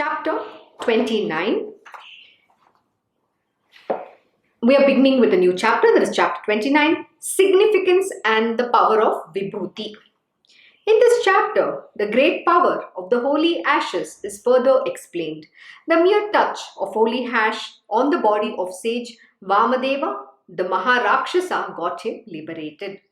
Chapter 29. We are beginning with a new chapter, that is chapter 29, Significance and the Power of Vibhuti. In this chapter, the great power of the holy ashes is further explained. The mere touch of holy ash on the body of Sage Vamadeva, the Maha Rakshasa, got him liberated.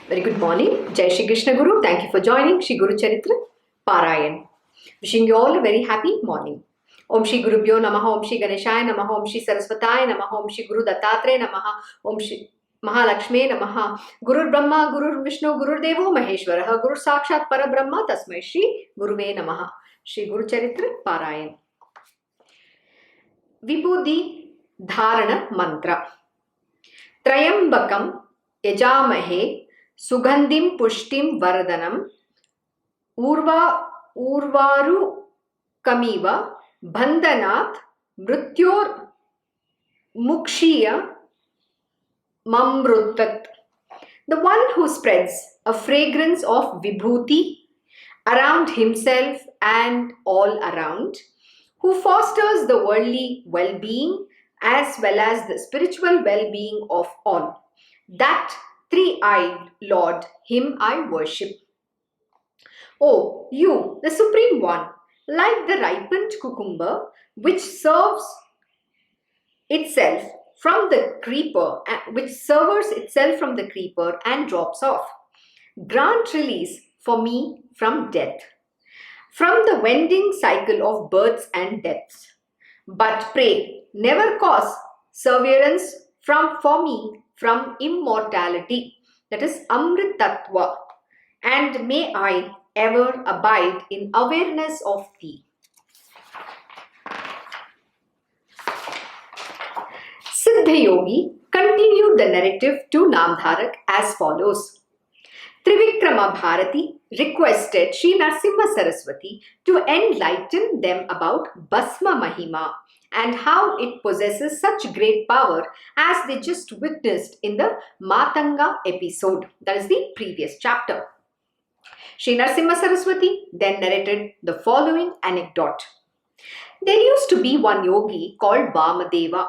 Very good morning. Jai Shri Krishna Guru. Thank you for joining Shri Guru Charitra Parayan. Wishing you all a very happy morning. Om Shri Gurubhyo Namaha, Om Shri Ganeshaya Namaha, Om Shri Saraswataya Namaha, Om Shri Guru Dattatreya Namaha, Om Shri Maha Lakshmi Namaha. Gurur Brahma, Gurur Vishnu, Gurur Devo Maheshwaraha, Guru Sakshat Parabrahma, Tasmai Shri Guruve Namaha. Shri Guru Charitra Parayan. Vibhuti Dharana Mantra. Trayambakam Yajamahe Sugandhim Pushtim Varadanam Urvaru Kamiva Bandhanat Mrityor Mukshiya Mamrutat. The one who spreads a fragrance of Vibhuti around himself and all around, who fosters the worldly well-being as well as the spiritual well-being of all. That three-eyed Lord, him I worship. O you, the Supreme One, like the ripened cucumber which serves itself from the creeper, and drops off, grant release for me from death, from the wending cycle of births and deaths. But pray, never cause severance for me from immortality, that is Amritattva, and may I ever abide in awareness of Thee. Siddha Yogi continued the narrative to Namdharak as follows. Trivikrama Bharati requested Sri Narasimha Saraswati to enlighten them about Bhasma Mahima and how it possesses such great power as they just witnessed in the Matanga episode, that is the previous chapter. Sri Narasimha Saraswati then narrated the following anecdote. There used to be one yogi called Vamadeva.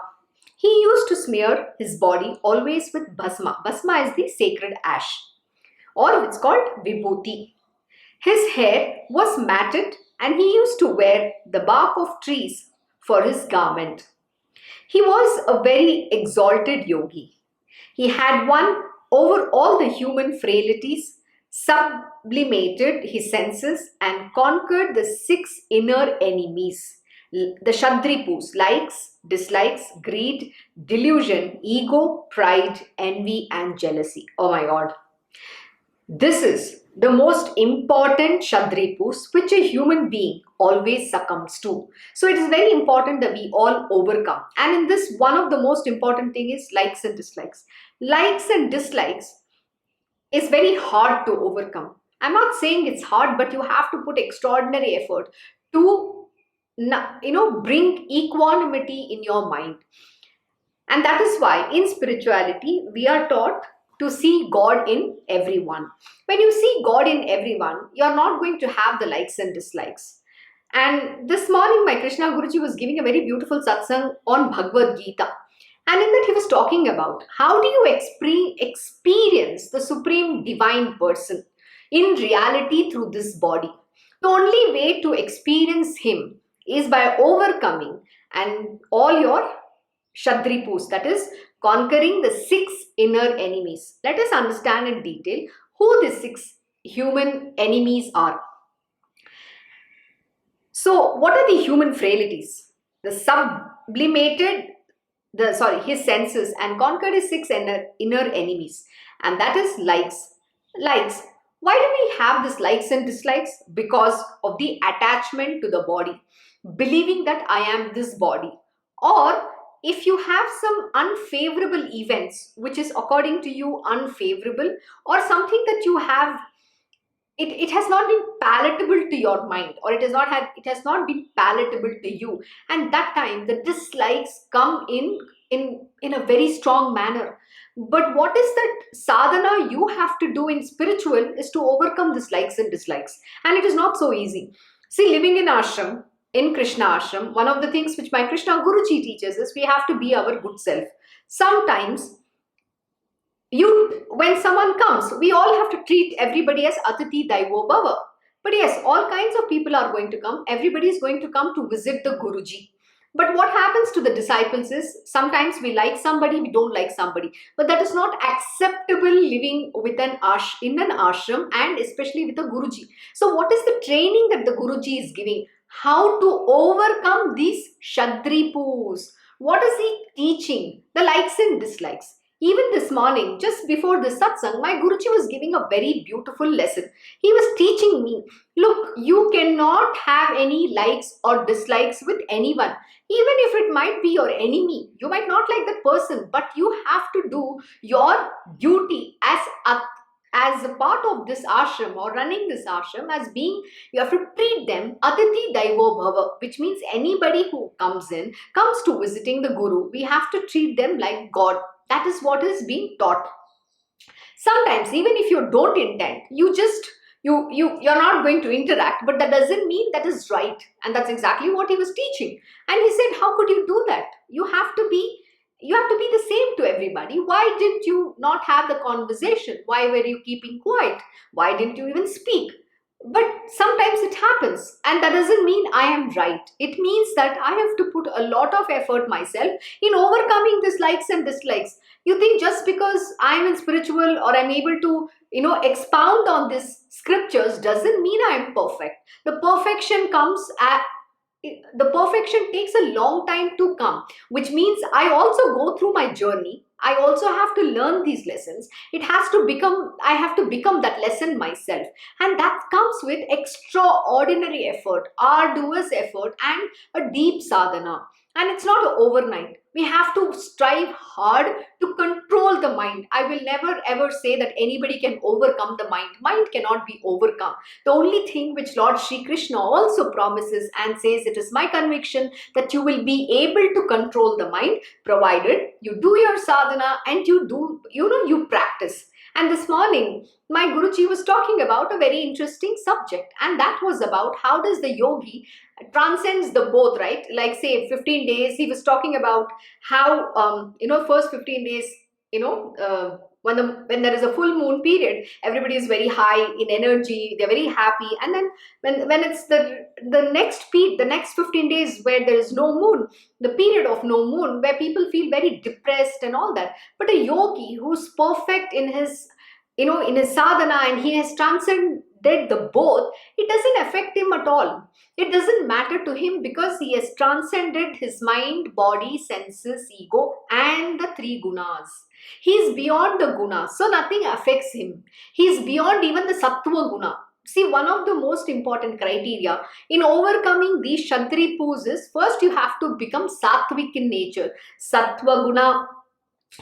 He used to smear his body always with Bhasma. Bhasma is the sacred ash, or it's called Vibhuti. His hair was matted and he used to wear the bark of trees for his garment. He was a very exalted yogi. He had won over all the human frailties, sublimated his senses and conquered the 6 inner enemies, the Shadripus, likes, dislikes, greed, delusion, ego, pride, envy and jealousy. Oh my God. This is the most important Shadripus which a human being always succumbs to. So it is very important that we all overcome. And in this, one of the most important thing is likes and dislikes. Likes and dislikes is very hard to overcome. I'm not saying it's hard, but you have to put extraordinary effort to bring equanimity in your mind. And that is why in spirituality we are taught to see God in everyone. When you see God in everyone, you are not going to have the likes and dislikes. And this morning my Krishna Guruji was giving a very beautiful satsang on Bhagavad Gita. And in that he was talking about how do you experience the supreme divine person in reality through this body. The only way to experience him is by overcoming and all your Shadripus, that is conquering the 6 inner enemies. Let us understand in detail who the 6 human enemies are. So what are the human frailties? The his senses and conquered his 6 inner enemies, and that is likes. Why do we have this likes and dislikes? Because of the attachment to the body, believing that I am this body, or if you have some unfavorable events, which is according to you unfavorable, or something that you have, it has not been palatable to your mind, or it has not been palatable to you, and that time the dislikes come in a very strong manner. But what is that sadhana you have to do in spiritual is to overcome these likes and dislikes, and it is not so easy. See, living in ashram, in Krishna ashram, one of the things which my Krishna Guruji teaches is we have to be our good self. Sometimes when someone comes, we all have to treat everybody as Atiti Daivo Bhava. But yes, all kinds of people are going to come. Everybody is going to come to visit the Guruji. But what happens to the disciples is sometimes we like somebody, we don't like somebody. But that is not acceptable living with in an ashram, and especially with a Guruji. So what is the training that the Guruji is giving? How to overcome these Shadripus? What is he teaching? The likes and dislikes. Even this morning, just before this satsang, my Guruji was giving a very beautiful lesson. He was teaching me, look, you cannot have any likes or dislikes with anyone. Even if it might be your enemy, you might not like that person, but you have to do your duty as a part of this ashram or running this ashram, as being, you have to treat them Atiti Daivo Bhava, which means anybody who comes to visiting the Guru, we have to treat them like God. That is what is being taught. Sometimes, even if you don't intend, you're not going to interact, but that doesn't mean that is right. And that's exactly what he was teaching. And he said, how could you do that? You have to be the same to everybody. Why didn't you not have the conversation? Why were you keeping quiet? Why didn't you even speak? But sometimes it happens, and that doesn't mean I am right. It means that I have to put a lot of effort myself in overcoming these likes and dislikes. You think just because I'm in spiritual or I'm able to, expound on these scriptures doesn't mean I'm perfect. The perfection takes a long time to come, which means I also go through my journey. I also have to learn these lessons. I have to become that lesson myself. And that comes with extraordinary effort, arduous effort, and a deep sadhana. And it's not overnight. We have to strive hard to control the mind. I will never ever say that anybody can overcome the mind. Mind cannot be overcome. The only thing which Lord Shri Krishna also promises and says, it is my conviction that you will be able to control the mind, provided you do your sadhana and you practice. And this morning, my Guruji was talking about a very interesting subject, and that was about how does the yogi transcends the both, right? Like say 15 days, he was talking about how, first 15 days, when there is a full moon period, everybody is very high in energy, they're very happy. And then when it's the next 15 days where there is no moon, the period of no moon, where people feel very depressed and all that. But a yogi who's perfect in his sadhana, and he has transcended the both, it doesn't affect him at all. It doesn't matter to him, because he has transcended his mind, body, senses, ego, and the three gunas. He is beyond the gunas, so nothing affects him. He is beyond even the sattva guna. See, one of the most important criteria in overcoming these Shadripus is, first you have to become sattvic in nature. Sattva guna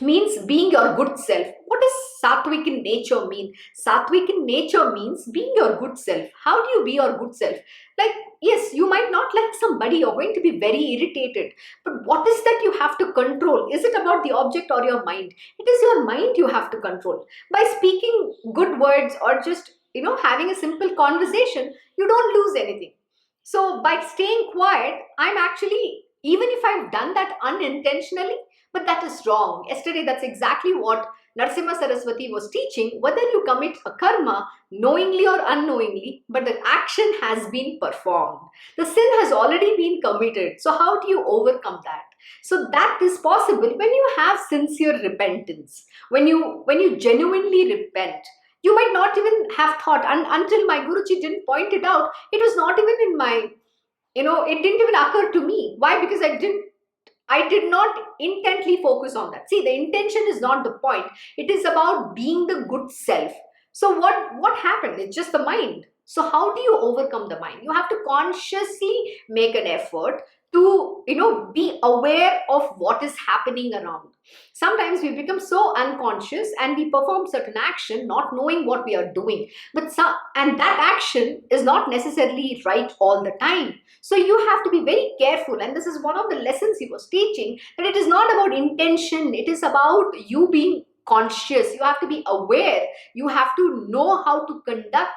means being your good self. What does sattvic in nature mean? Sattvic in nature means being your good self. How do you be your good self? Like, yes, you might not like somebody, you're going to be very irritated. But what is that you have to control? Is it about the object or your mind? It is your mind you have to control. By speaking good words or just, having a simple conversation, you don't lose anything. So by staying quiet, I'm actually, even if I've done that unintentionally, but that is wrong. Yesterday, that's exactly what Narasimha Saraswati was teaching. Whether you commit a karma knowingly or unknowingly, but the action has been performed. The sin has already been committed. So how do you overcome that? So that is possible when you have sincere repentance. When you genuinely repent. You might not even have thought, until my Guruji didn't point it out, it was not even in my, it didn't even occur to me. Why? Because I did not intently focus on that. See, the intention is not the point. It is about being the good self. So what happened? It's just the mind. So how do you overcome the mind? You have to consciously make an effort to, be aware of what is happening around. Sometimes we become so unconscious and we perform certain action not knowing what we are doing, and that action is not necessarily right all the time. So you have to be very careful, and this is one of the lessons he was teaching, that it is not about intention, it is about you being conscious. You have to be aware, you have to know how to conduct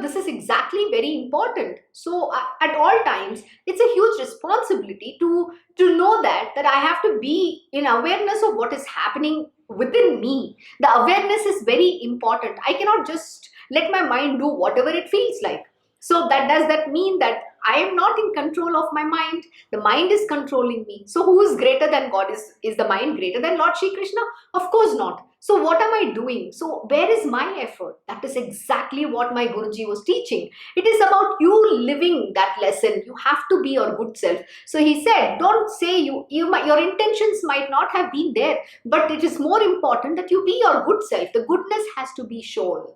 this is exactly very important. So at all times it's a huge responsibility to know that I have to be in awareness of what is happening within me. The awareness is very important. I cannot just let my mind do whatever it feels like. So does that mean that I am not in control of my mind? The mind is controlling me. So who is greater than God? Is the mind greater than Lord Shri Krishna? Of course not. So what am I doing? So where is my effort? That is exactly what my Guruji was teaching. It is about you living that lesson. You have to be your good self. So he said, don't say your intentions might not have been there, but it is more important that you be your good self. The goodness has to be shown.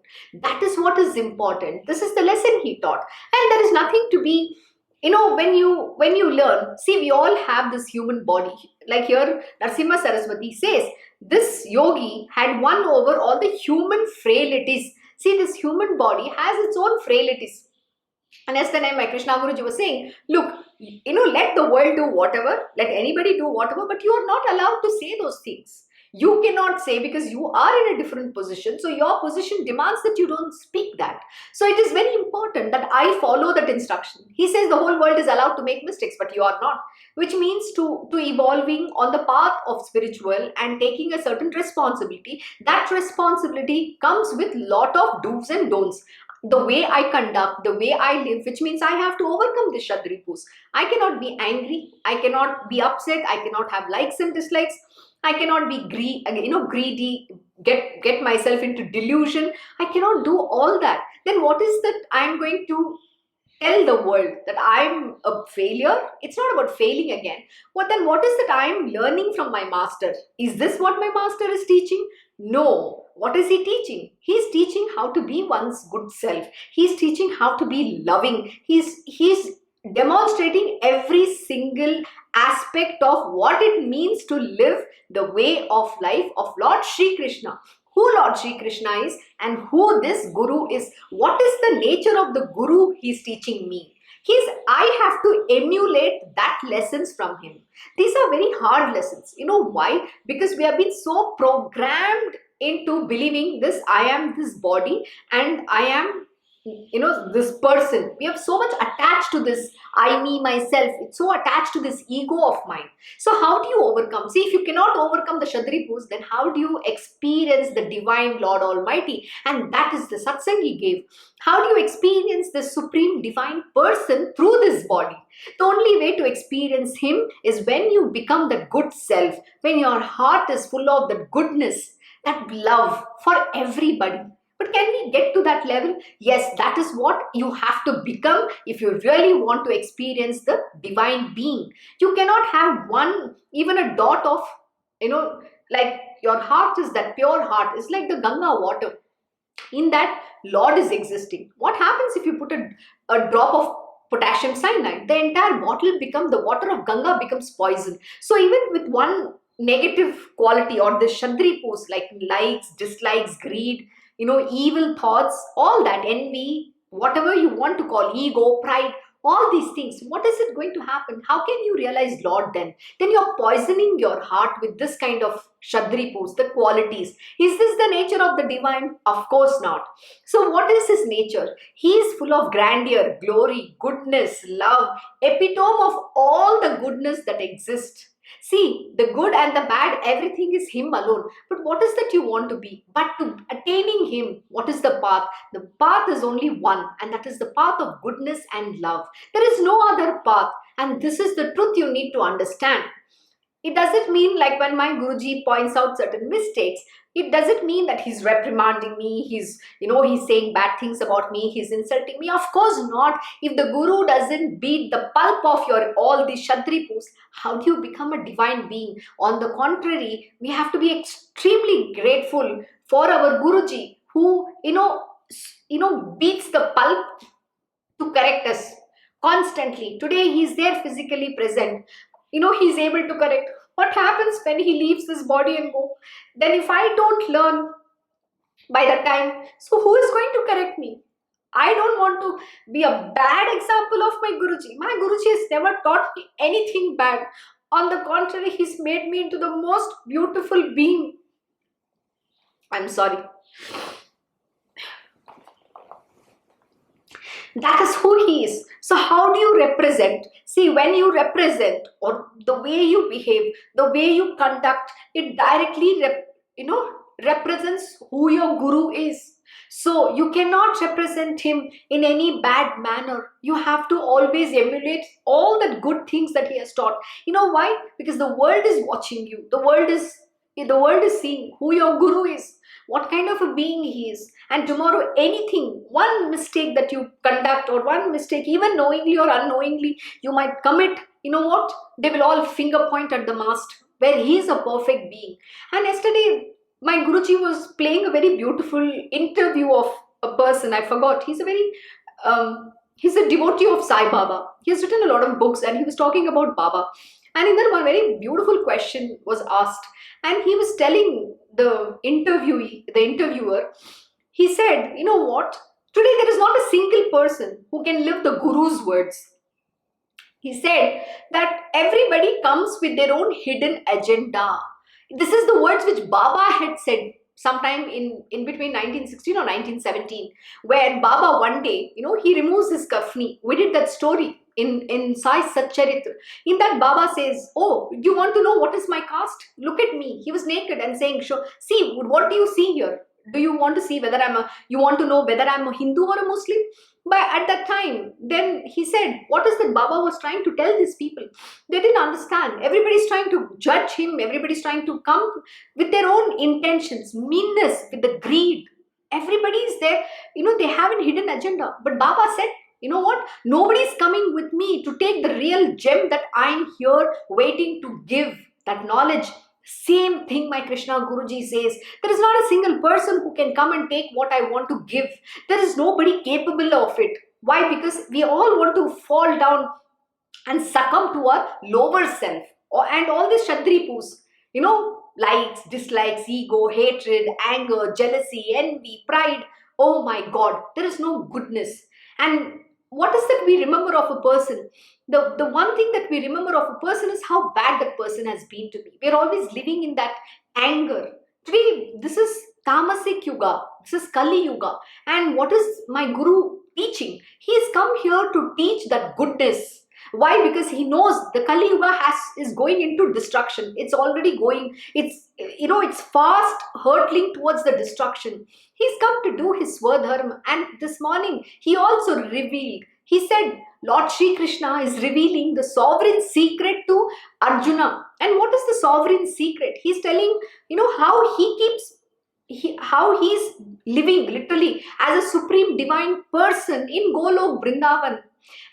That is what is important. This is the lesson he taught. And there is nothing to be, when you learn, see, we all have this human body. Like here, Narasimha Saraswati says, this yogi had won over all the human frailties. See, this human body has its own frailties. And as the name my Krishna Guruji was saying, look, let the world do whatever, let anybody do whatever, but you are not allowed to say those things. You cannot say, because you are in a different position. So your position demands that you don't speak that. So it is very important that I follow that instruction. He says the whole world is allowed to make mistakes, but you are not. Which means to evolving on the path of spiritual and taking a certain responsibility. That responsibility comes with lot of do's and don'ts. The way I conduct, the way I live, which means I have to overcome this Shadripus. I cannot be angry. I cannot be upset. I cannot have likes and dislikes. I cannot be greedy, get myself into delusion. I cannot do all that. Then what is that I'm going to tell the world? That I'm a failure? It's not about failing again. What is that I'm learning from my master? Is this what my master is teaching? No. What is he teaching? He's teaching how to be one's good self. He's teaching how to be loving. He's demonstrating every single aspect of what it means to live the way of life of Lord Shri Krishna. Who Lord Shri Krishna is and who this Guru is. What is the nature of the Guru he's teaching me? I have to emulate that lessons from him. These are very hard lessons. You know why? Because we have been so programmed into believing this, I am this body and I am this person. We have so much attached to this I, me, myself. It's so attached to this ego of mine. So how do you overcome? See, if you cannot overcome the Shadripus, then how do you experience the divine Lord Almighty? And that is the satsang he gave. How do you experience the supreme divine person through this body? The only way to experience him is when you become the good self, when your heart is full of the goodness, that love for everybody. But can we get to that level? Yes, that is what you have to become if you really want to experience the divine being. You cannot have even a dot of, like your heart is that pure heart. It's like the Ganga water. In that, Lord is existing. What happens if you put a drop of potassium cyanide? The entire bottle the water of Ganga becomes poison. So even with one negative quality or the Shadripus like likes, dislikes, greed, evil thoughts, all that, envy, whatever you want to call, ego, pride, all these things, what is it going to happen? How can you realize Lord then? Then you're poisoning your heart with this kind of Shadripus, the qualities. Is this the nature of the divine? Of course not. So what is his nature? He is full of grandeur, glory, goodness, love, epitome of all the goodness that exists. See, the good and the bad, everything is him alone. But what is that you want to be? But to attaining him, what is the path? The path is only one, and that is the path of goodness and love. There is no other path, and this is the truth you need to understand. It doesn't mean like when my Guruji points out certain mistakes, it doesn't mean that he's reprimanding me, he's saying bad things about me, he's insulting me. Of course not. If the Guru doesn't beat the pulp of all these Shadripus, how do you become a divine being? On the contrary, we have to be extremely grateful for our Guruji who, beats the pulp to correct us. constantly. Today he's there physically present. He's able to correct. What happens when he leaves this body and go? Then if I don't learn by that time, so who is going to correct me? I don't want to be a bad example of my Guruji. My Guruji has never taught me anything bad. On the contrary, he's made me into the most beautiful being. I'm sorry. That is who he is. So how do you represent? See, when you represent, or the way you behave, the way you conduct, it directly represents who your guru is. So you cannot represent him in any bad manner. You have to always emulate all the good things that he has taught. You know why? Because the world is watching you. The world is seeing who your guru is, what kind of a being he is. And tomorrow, anything, one mistake that you conduct, or one mistake, even knowingly or unknowingly, you might commit, you know what? They will all finger point at the master, where he is a perfect being. And yesterday, my Guruji was playing a very beautiful interview of a person. I forgot. He's a devotee of Sai Baba. He has written a lot of books, and he was talking about Baba. And in that, one very beautiful question was asked, and he was telling the interviewer, he said, you know what? Today there is not a single person who can live the Guru's words. He said that everybody comes with their own hidden agenda. This is the words which Baba had said sometime in between 1916 or 1917, where Baba one day, he removes his kafni. We did that story in Sai Charitra. In that, Baba says, oh, do you want to know what is my caste? Look at me. He was naked and saying, see, what do you see here? Do you want to see you want to know whether I'm a Hindu or a Muslim? But at that time, then he said, what is that Baba was trying to tell these people? They didn't understand. Everybody's trying to judge him. Everybody's trying to come with their own intentions, meanness, with the greed. Everybody is there. They have a hidden agenda. But Baba said, you know what? Nobody's coming with me to take the real gem that I'm here waiting to give, that knowledge. Same thing my Krishna Guruji says. There is not a single person who can come and take what I want to give. There is nobody capable of it. Why? Because we all want to fall down and succumb to our lower self. And all these Shadripus, likes, dislikes, ego, hatred, anger, jealousy, envy, pride. Oh my God, there is no goodness. And what is that we remember of a person? The one thing that we remember of a person is how bad that person has been to me. We're always living in that anger. Today, this is Tamasic Yuga. This is Kali Yuga. And what is my Guru teaching? He's come here to teach that goodness. Why? Because he knows the Kali Yuga is going into destruction. It's already going, it's fast hurtling towards the destruction. He's come to do his Swadharma. And this morning, he also revealed, he said, Lord Shri Krishna is revealing the sovereign secret to Arjuna. And what is the sovereign secret? He's telling, how how he's living literally as a supreme divine person in Golok Vrindavan.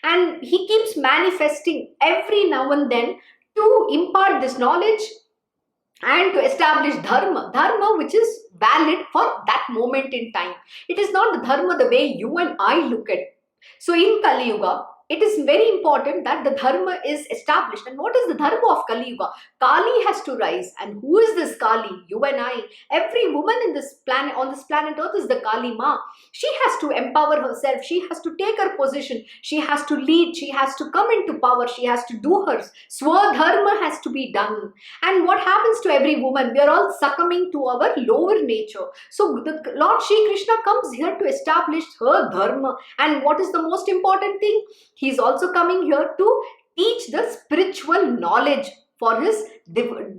And he keeps manifesting every now and then to impart this knowledge and to establish Dharma which is valid for that moment in time. It is not the Dharma the way you and I look at. So in Kali Yuga, it is very important that the Dharma is established. And what is the Dharma of Kali Yuga? Kali has to rise. And who is this Kali? You and I. Every woman on this planet Earth is the Kali Ma. She has to empower herself. She has to take her position. She has to lead. She has to come into power. She has to do her Swadharma has to be done. And what happens to every woman? We are all succumbing to our lower nature. So the Lord Shri Krishna comes here to establish her Dharma. And what is the most important thing? He is also coming here to teach the spiritual knowledge for his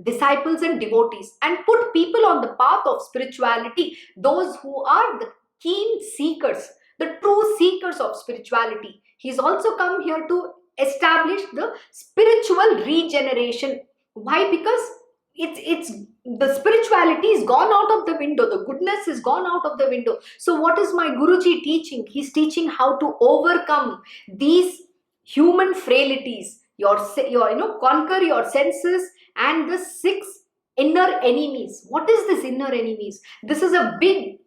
disciples and devotees and put people on the path of spirituality, those who are the keen seekers, the true seekers of spirituality. He's also come here to establish the spiritual regeneration. Why? Because it's the spirituality is gone out of the window. The goodness is gone out of the window. So what is my Guruji teaching? He's teaching how to overcome these human frailties. Conquer your senses and the 6 inner enemies. What is this inner enemies? This is a big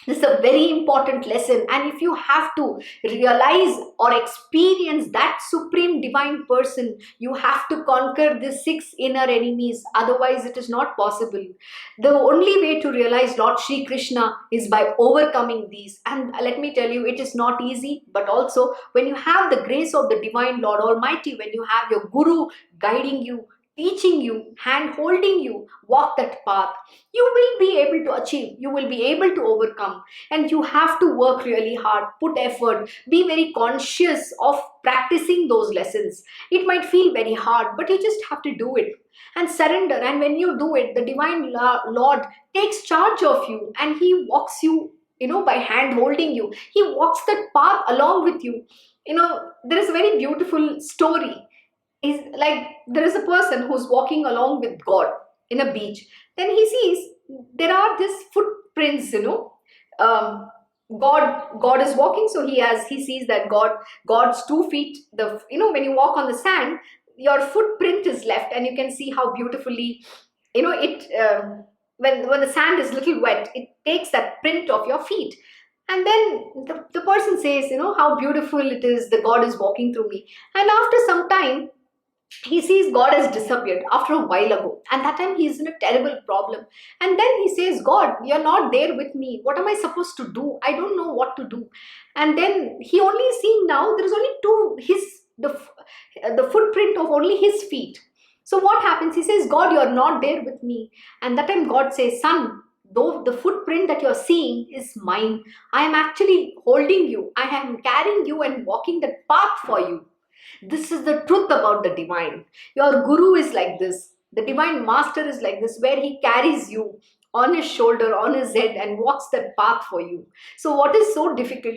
This is a very important lesson, and if you have to realize or experience that supreme divine person, you have to conquer the six inner enemies. Otherwise, it is not possible. The only way to realize Lord Shri Krishna is by overcoming these. And let me tell you, it is not easy, but also when you have the grace of the divine Lord Almighty, when you have your Guru guiding you, teaching you, hand holding you, walk that path, you will be able to achieve, you will be able to overcome. And you have to work really hard, put effort, be very conscious of practicing those lessons. It might feel very hard, but you just have to do it and surrender. And when you do it, the divine Lord takes charge of you, and he walks you, by hand holding you. He walks that path along with you. There is a very beautiful story. Is like, there is a person who's walking along with God in a beach. Then he sees there are these footprints. God is walking, so he sees that God's 2 feet. When you walk on the sand, your footprint is left, and you can see how beautifully, it when the sand is little wet, it takes that print of your feet. And then the person says, how beautiful it is, the God is walking through me. And after some time, he sees God has disappeared after a while ago, and that time he's in a terrible problem. And then he says, God, you're not there with me, what am I supposed to do? I don't know what to do. And then he only seeing now there is only the footprint of only his feet. So what happens? He says, God, you're not there with me. And that time God says, son, though the footprint that you're seeing is mine, I am actually holding you, I am carrying you and walking that path for you. This is the truth about the divine. Your guru is like this. The divine master is like this, where he carries you on his shoulder, on his head, and walks that path for you. So what is so difficult?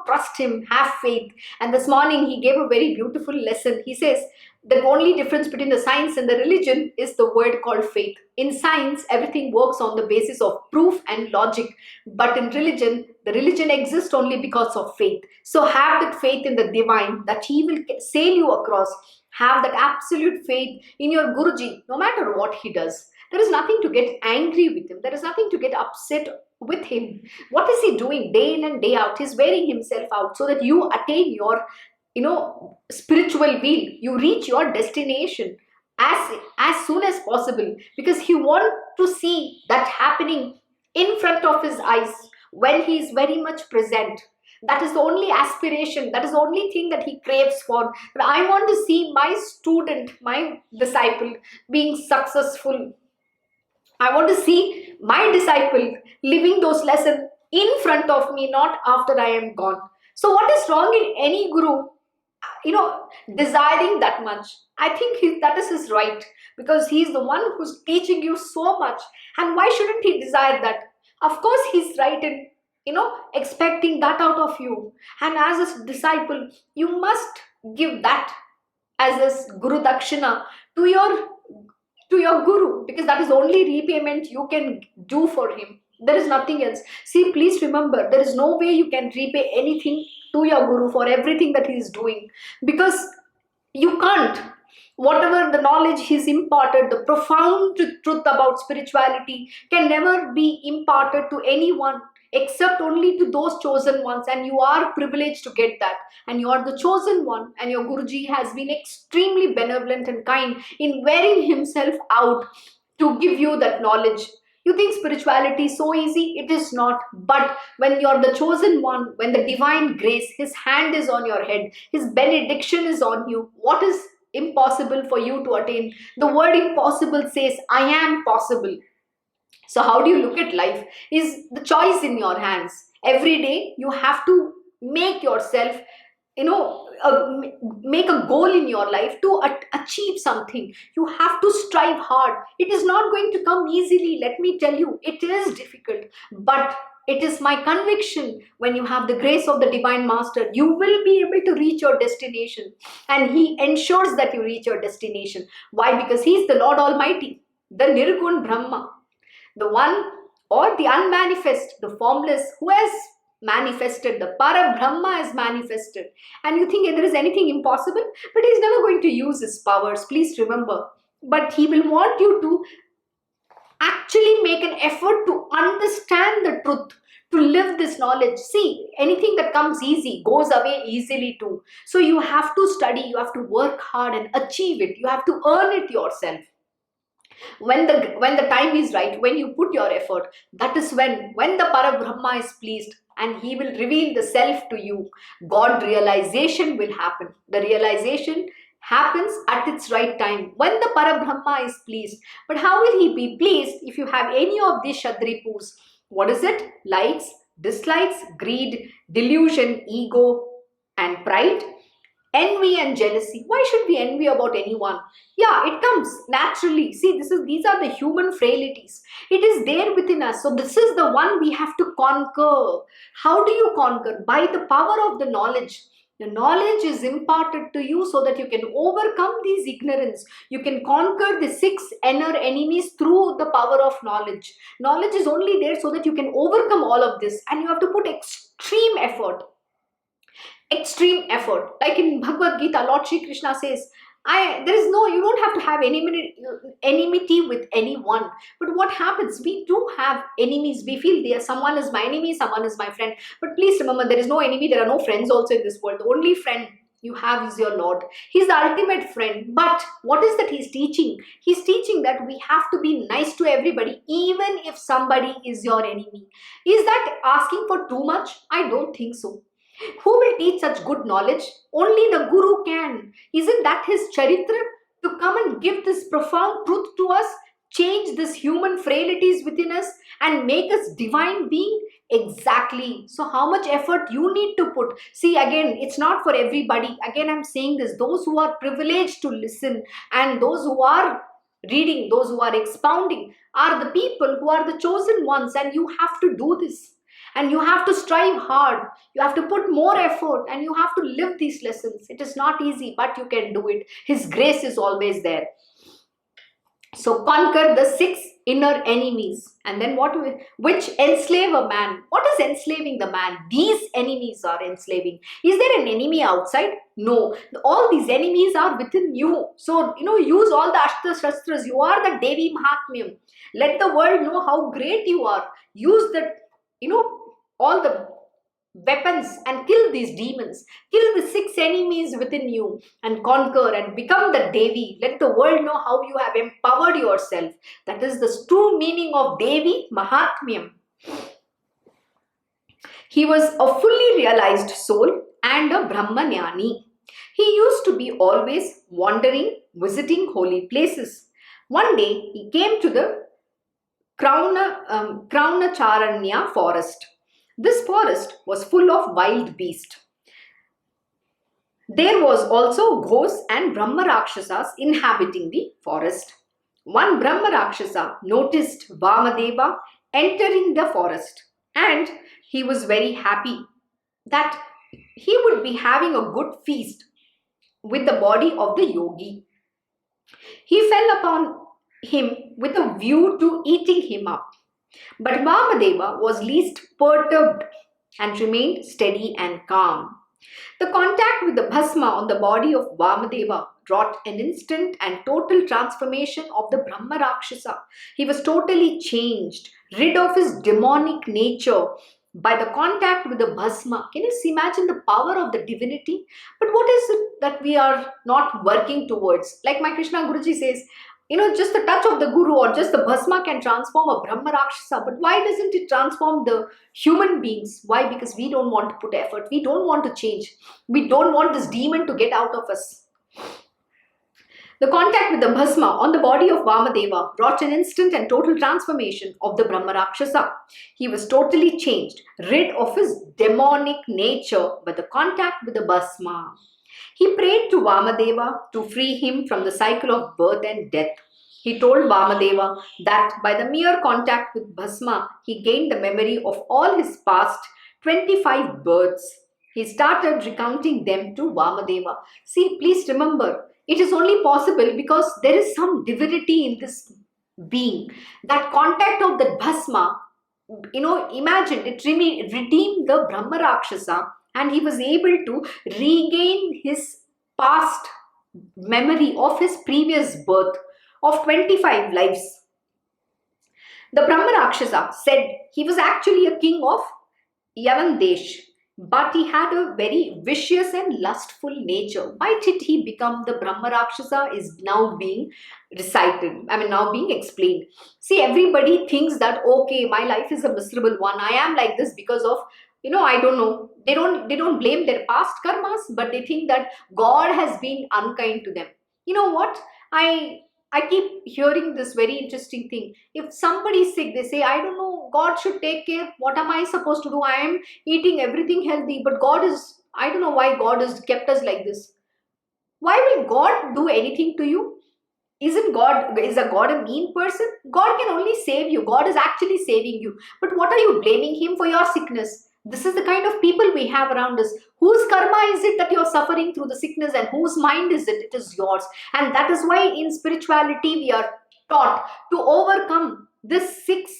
Trust him, have faith. And this morning he gave a very beautiful lesson. He says, the only difference between the science and the religion is the word called faith. In science, everything works on the basis of proof and logic. But in religion, the religion exists only because of faith. So have that faith in the divine, that he will sail you across. Have that absolute faith in your Guruji, no matter what he does. There is nothing to get angry with him. There is nothing to get upset with him. What is he doing day in and day out? He's wearing himself out so that you attain your spiritual wheel. You reach your destination as soon as possible, because he wants to see that happening in front of his eyes when he is very much present. That is the only aspiration, that is the only thing that he craves for. But I want to see my student, my disciple being successful. I want to see my disciple living those lessons in front of me, not after I am gone. So what is wrong in any guru, desiring that much? I think that is his right, because he's the one who's teaching you so much. And why shouldn't he desire that? Of course he's right in expecting that out of you. And as a disciple, you must give that as a guru dakshina to your guru, because that is the only repayment you can do for him. There is nothing else. See, please remember, there is no way you can repay anything to your guru for everything that he is doing, because you can't. Whatever the knowledge he's imparted, the profound truth about spirituality can never be imparted to anyone except only to those chosen ones, and you are privileged to get that, and you are the chosen one. And your Guruji has been extremely benevolent and kind in wearing himself out to give you that knowledge. You think spirituality is so easy? It is not. But when you're the chosen one, when the divine grace, his hand is on your head, his benediction is on you, what is impossible for you to attain? The word impossible says, I am possible. So how do you look at life? Is the choice in your hands. Every day you have to make yourself, make a goal in your life to achieve something. You have to strive hard. It is not going to come easily, let me tell you. It is difficult, but it is my conviction, when you have the grace of the divine master, you will be able to reach your destination, and he ensures that you reach your destination. Why? Because he is the Lord Almighty, the Nirgun Brahma, the one, or the unmanifest, the formless, who has manifested. The Para Brahma is manifested. And you think there is anything impossible? But he's never going to use his powers, please remember. But he will want you to actually make an effort to understand the truth, to live this knowledge. See, anything that comes easy goes away easily too. So you have to study, you have to work hard and achieve it. You have to earn it yourself. When the time is right, when you put your effort, that is when the Parabrahma is pleased and he will reveal the self to you. God realization will happen. The realization happens at its right time when the Parabrahma is pleased. But how will he be pleased if you have any of these Shadripus? What is it? Likes, dislikes, greed, delusion, ego, and pride. Envy and jealousy. Why should we envy about anyone? Yeah, it comes naturally. See, these are the human frailties. It is there within us. So this is the one we have to conquer. How do you conquer? By the power of the knowledge. The knowledge is imparted to you so that you can overcome these ignorance. You can conquer the 6 inner enemies through the power of knowledge. Knowledge is only there so that you can overcome all of this, and you have to put extreme effort. Extreme effort. Like in Bhagavad Gita, Lord Shri Krishna says, you don't have to have enmity with anyone. But what happens? We do have enemies. We feel someone is my enemy, someone is my friend. But please remember, there is no enemy, there are no friends also in this world. The only friend you have is your Lord. He's the ultimate friend. But what is that he's teaching? He's teaching that we have to be nice to everybody, even if somebody is your enemy. Is that asking for too much? I don't think so. Who will teach such good knowledge? Only the Guru can. Isn't that his Charitra? To come and give this profound truth to us, change this human frailties within us and make us divine being? Exactly. So how much effort you need to put? See, again, it's not for everybody. Again, I'm saying this. Those who are privileged to listen and those who are reading, those who are expounding are the people who are the chosen ones, and you have to do this. And you have to strive hard. You have to put more effort and you have to live these lessons. It is not easy, but you can do it. His grace is always there. So conquer the 6 inner enemies. And then which enslave a man? What is enslaving the man? These enemies are enslaving. Is there an enemy outside? No. All these enemies are within you. So, use all the Ashtra Shastras. You are the Devi Mahatmyam. Let the world know how great you are. Use that, all the weapons and kill these demons. Kill the 6 enemies within you and conquer and become the Devi. Let the world know how you have empowered yourself. That is the true meaning of Devi Mahatmyam. He was a fully realized soul and a Brahmanyani. He used to be always wandering, visiting holy places. One day he came to the Kraunacharanya forest. This forest was full of wild beasts. There was also ghosts and Brahma Rakshasas inhabiting the forest. One Brahma Rakshasa noticed Vamadeva entering the forest, and he was very happy that he would be having a good feast with the body of the yogi. He fell upon him with a view to eating him up. But Vamadeva was least perturbed and remained steady and calm. The contact with the bhasma on the body of Vamadeva wrought an instant and total transformation of the Brahma Rakshasa. He was totally changed, rid of his demonic nature by the contact with the bhasma. Can you imagine the power of the divinity? But what is it that we are not working towards? Like my Krishna Guruji says, just the touch of the Guru or just the bhasma can transform a Brahma Rakshasa. But why doesn't it transform the human beings? Why? Because we don't want to put effort. We don't want to change. We don't want this demon to get out of us. The contact with the bhasma on the body of Vamadeva wrought an instant and total transformation of the Brahma Rakshasa. He was totally changed, rid of his demonic nature by the contact with the bhasma. He prayed to Vamadeva to free him from the cycle of birth and death. He told Vamadeva that by the mere contact with bhasma, he gained the memory of all his past 25 births. He started recounting them to Vamadeva. See, please remember, it is only possible because there is some divinity in this being. That contact of the bhasma, imagine it redeemed the Brahma Rakshasa, and he was able to regain his past memory of his previous birth of 25 lives. The Brahma Rakshasa said he was actually a king of Yavan Desh, but he had a very vicious and lustful nature. Why did he become the Brahma Rakshasa is now being recited, now being explained. See, everybody thinks that, okay, my life is a miserable one. I am like this because of, I don't know. They don't blame their past karmas, but they think that God has been unkind to them. You know what? I keep hearing this very interesting thing. If somebody is sick, they say, I don't know, God should take care. What am I supposed to do? I am eating everything healthy, but I don't know why God has kept us like this. Why will God do anything to you? Is a God a mean person? God can only save you. God is actually saving you. But what are you blaming him for your sickness? This is the kind of people we have around us. Whose karma is it that you're suffering through the sickness, and whose mind is it? It is yours. And that is why in spirituality we are taught to overcome this six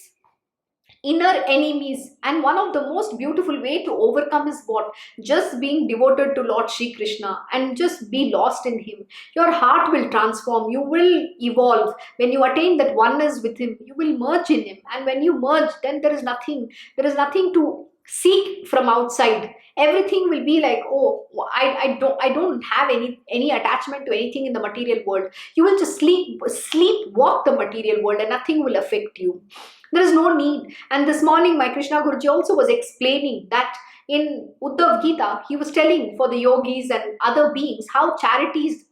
inner enemies. And one of the most beautiful way to overcome is what? Just being devoted to Lord Shri Krishna and just be lost in him. Your heart will transform, you will evolve. When you attain that oneness with him, you will merge in him. And when you merge, then there is nothing to seek from outside. Everything will be like, oh, I don't have any attachment to anything in the material world. You will just sleep walk the material world, and nothing will affect you. There is no need. And this morning, my Krishna Guruji also was explaining that in Uddhav Gita, he was telling for the yogis and other beings how charity is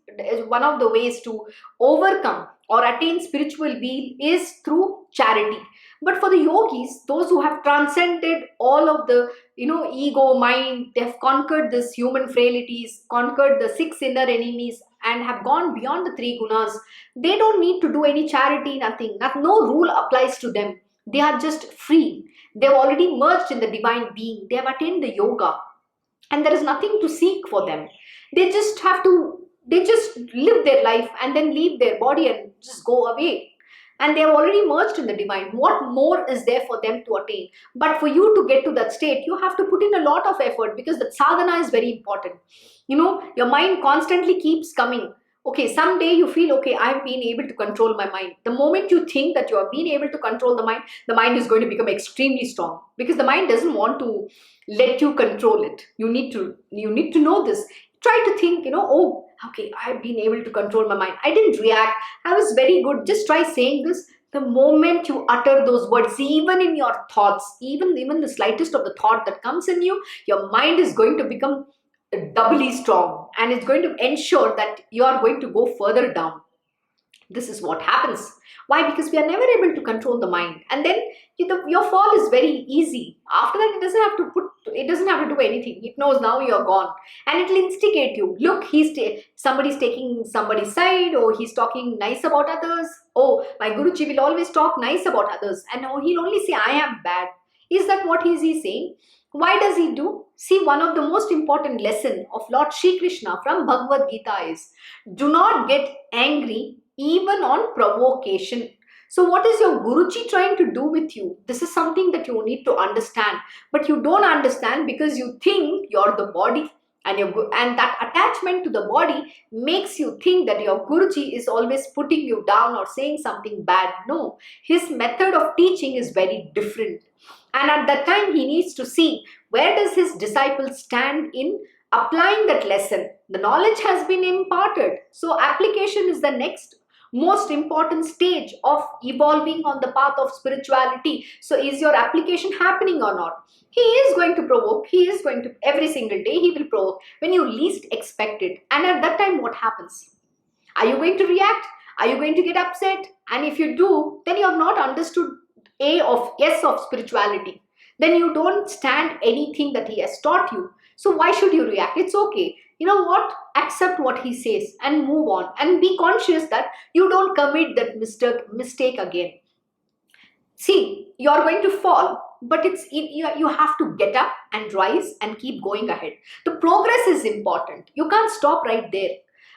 one of the ways to overcome or attain spiritual being is through charity. But for the yogis, those who have transcended all of the ego, mind, they have conquered this human frailties, conquered the six inner enemies, and have gone beyond the three gunas, they don't need to do any charity, nothing. No rule applies to them. They are just free. They've already merged in the divine being. They have attained the yoga, and there is nothing to seek for them. They just live their life and then leave their body and just go away. And they have already merged in the divine. What more is there for them to attain? But for you to get to that state, you have to put in a lot of effort, because that sadhana is very important. Your mind constantly keeps coming. Okay, someday you feel, okay, I've been able to control my mind. The moment you think that you have been able to control the mind is going to become extremely strong, because the mind doesn't want to let you control it. You need to know this. Try to think, oh, okay, I've been able to control my mind. I didn't react. I was very good. Just try saying this. The moment you utter those words, even in your thoughts, even the slightest of the thought that comes in you, your mind is going to become doubly strong, and it's going to ensure that you are going to go further down. This is what happens. Why? Because we are never able to control the mind, and then your fall is very easy. After that, it doesn't have to do anything. It knows now you're gone, and it will instigate you. Look, somebody's taking somebody's side, or he's talking nice about others. Oh, my Guruji will always talk nice about others, and he'll only say, I am bad. Is that what is he saying? Why does he do? See, one of the most important lesson of Lord Shri Krishna from Bhagavad Gita is, do not get angry even on provocation. So what is your Guruji trying to do with you? This is something that you need to understand. But you don't understand because you think you're the body. And that attachment to the body makes you think that your Guruji is always putting you down or saying something bad. No, his method of teaching is very different. And at that time, he needs to see where does his disciple stand in applying that lesson. The knowledge has been imparted. So application is the next most important stage of evolving on the path of spirituality. So is your application happening or not? He is going to provoke. He is going to, every single day he will provoke when you least expect it. And at that time, what happens? Are you going to react? Are you going to get upset? And if you do, then you have not understood S of spirituality. Then you don't stand anything that he has taught you. So why should you react? It's okay. You know what? Accept what he says and move on, and be conscious that you don't commit that mistake again. See, you're going to fall, but you have to get up and rise and keep going ahead. The progress is important. You can't stop right there.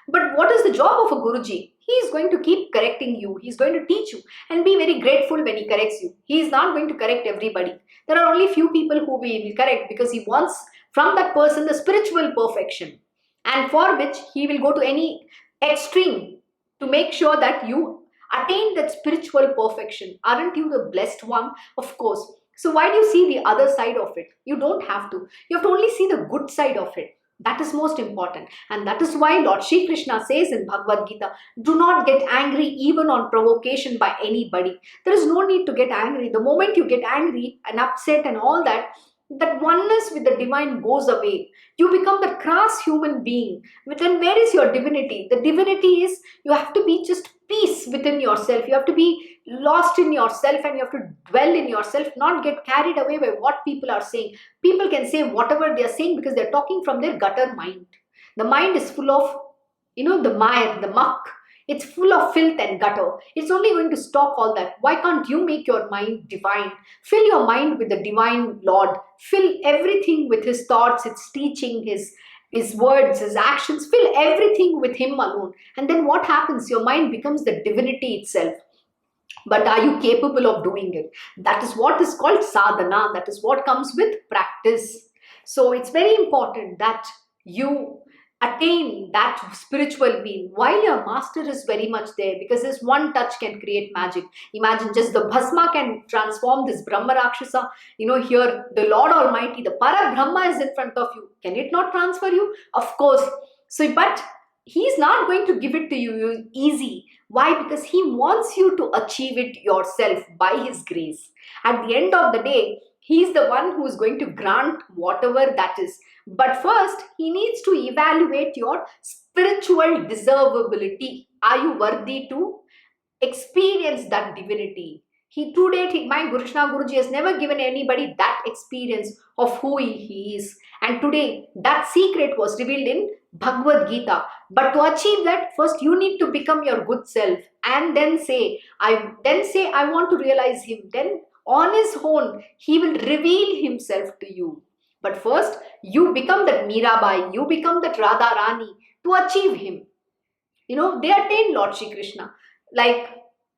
But what is the job of a Guruji? He is going to keep correcting you. He is going to teach you, and be very grateful when he corrects you. He is not going to correct everybody. There are only few people who he will correct, because he wants from that person the spiritual perfection, and for which he will go to any extreme to make sure that you attained that spiritual perfection. Aren't you the blessed one? Of course. So why do you see the other side of it? You don't have to. You have to only see the good side of it. That is most important. And that is why Lord Shri Krishna says in Bhagavad Gita, do not get angry even on provocation by anybody. There is no need to get angry. The moment you get angry and upset and all that, that oneness with the divine goes away. You become the crass human being. Then where is your divinity? The divinity is, you have to be just peace within yourself. You have to be lost in yourself and you have to dwell in yourself, not get carried away by what people are saying. People can say whatever they are saying because they're talking from their gutter mind. The mind is full of, the mire, the muck. It's full of filth and gutter. It's only going to stop all that. Why can't you make your mind divine? Fill your mind with the divine Lord. Fill everything with his thoughts, his teaching, his words, his actions. Fill everything with him alone. And then what happens? Your mind becomes the divinity itself. But are you capable of doing it? That is what is called sadhana. That is what comes with practice. So it's very important that you attain that spiritual being while your master is very much there, because his one touch can create magic. Imagine just the bhasma can transform this Brahma Rakshasa. Here the Lord Almighty, the Para Brahma is in front of you. Can it not transfer you? Of course. So, but he's not going to give it to you easy. Why? Because he wants you to achieve it yourself by his grace. At the end of the day, he's the one who is going to grant whatever that is. But first, he needs to evaluate your spiritual deservability. Are you worthy to experience that divinity? To date, my Krishna Guruji has never given anybody that experience of who he is. And today, that secret was revealed in Bhagavad Gita. But to achieve that, first you need to become your good self, and then say, I want to realize him. Then on his own, he will reveal himself to you. But first, you become that Mirabai, you become that Radha Rani to achieve him. They attain Lord Shri Krishna. Like,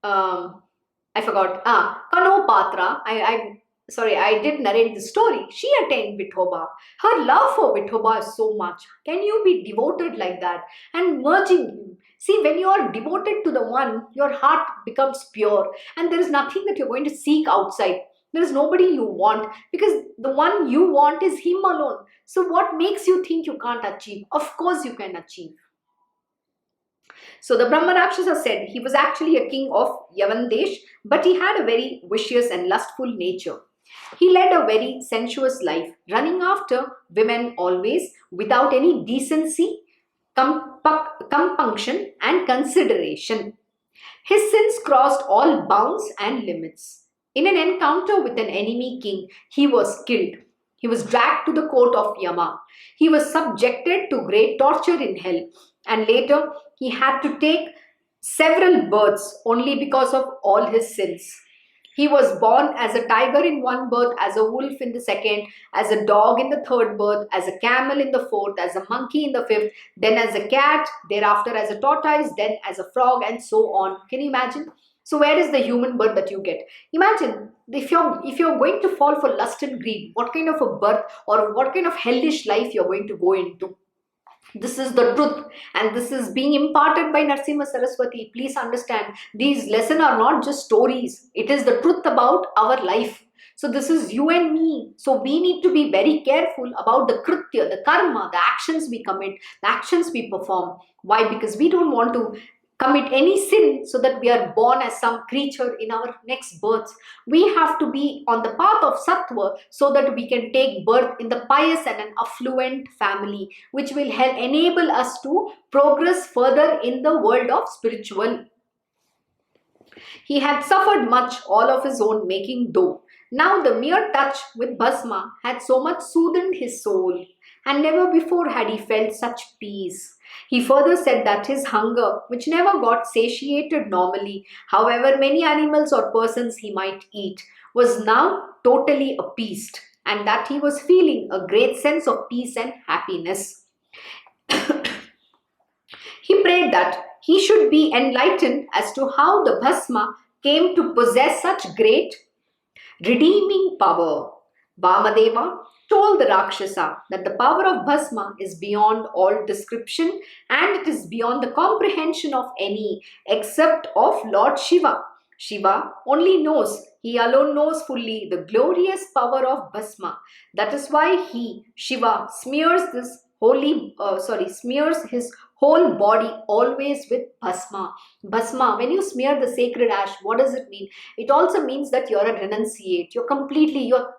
I forgot, Kano Patra, I did narrate the story. She attained Vithoba. Her love for Vithoba is so much. Can you be devoted like that and merging him? See, when you are devoted to the one, your heart becomes pure and there is nothing that you're going to seek outside. There is nobody you want, because the one you want is him alone. So what makes you think you can't achieve? Of course you can achieve. So the Brahma Rakshasa said he was actually a king of Yavandesh, but he had a very vicious and lustful nature. He led a very sensuous life, running after women always, without any decency, compunction and consideration. His sins crossed all bounds and limits. In an encounter with an enemy king, he was killed. He was dragged to the court of Yama. He was subjected to great torture in hell, and later he had to take several births only because of all his sins. He was born as a tiger in one birth, as a wolf in the second, as a dog in the third birth, as a camel in the fourth, as a monkey in the fifth, then as a cat, thereafter as a tortoise, then as a frog, and so on. Can you imagine? So where is the human birth that you get? Imagine if you're going to fall for lust and greed, what kind of a birth or what kind of hellish life you're going to go into. This is the truth, and this is being imparted by Narasimha Saraswati. Please understand, these lessons are not just stories. It is the truth about our life. So this is you and me. So we need to be very careful about the kritya, the karma, the actions we commit, the actions we perform. Why? Because we don't want to commit any sin so that we are born as some creature in our next births. We have to be on the path of sattva so that we can take birth in the pious and an affluent family, which will help enable us to progress further in the world of spiritual. He had suffered much all of his own making though. Now the mere touch with Bhasma had so much soothed his soul, and never before had he felt such peace. He further said that his hunger, which never got satiated normally, however many animals or persons he might eat, was now totally appeased, and that he was feeling a great sense of peace and happiness. He prayed that he should be enlightened as to how the Bhasma came to possess such great redeeming power. Vamadeva told the Rakshasa that the power of Bhasma is beyond all description and it is beyond the comprehension of any except of Lord Shiva. Shiva only knows, he alone knows fully the glorious power of Bhasma. That is why he, Shiva, smears his whole body always with Bhasma. Bhasma, when you smear the sacred ash, what does it mean? It also means that you're a renunciate. You're completely, you're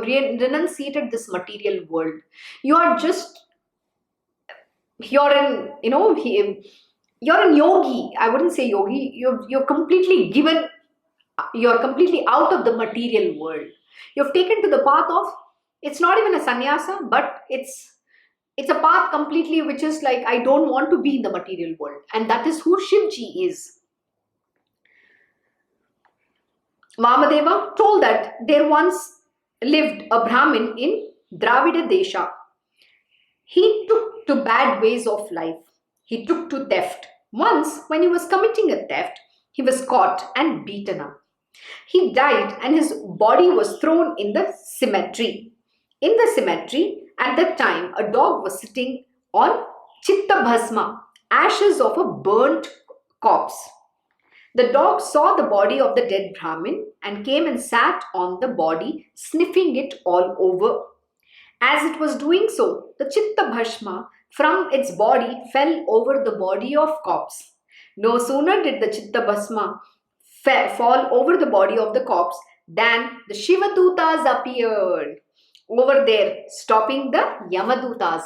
renunciated this material world. You are just, you're in, you're in yogi. I wouldn't say yogi. You're completely given, you're completely out of the material world. You've taken to the path of, it's not even a sannyasa, but it's a path completely which is like, I don't want to be in the material world. And that is who Shivji is. Vamadeva told that there once lived a Brahmin in Dravida Desha. He took to bad ways of life. He took to theft. Once, when he was committing a theft, he was caught and beaten up. He died and his body was thrown in the cemetery. In the cemetery, at that time, a dog was sitting on chitta bhasma, ashes of a burnt corpse. The dog saw the body of the dead Brahmin and came and sat on the body, sniffing it all over. As it was doing so, the chitta bhasma from its body fell over the body of corpse. No sooner did the chitta bhasma fall over the body of the corpse than the Shivadutas appeared over there, stopping the Yamadutas,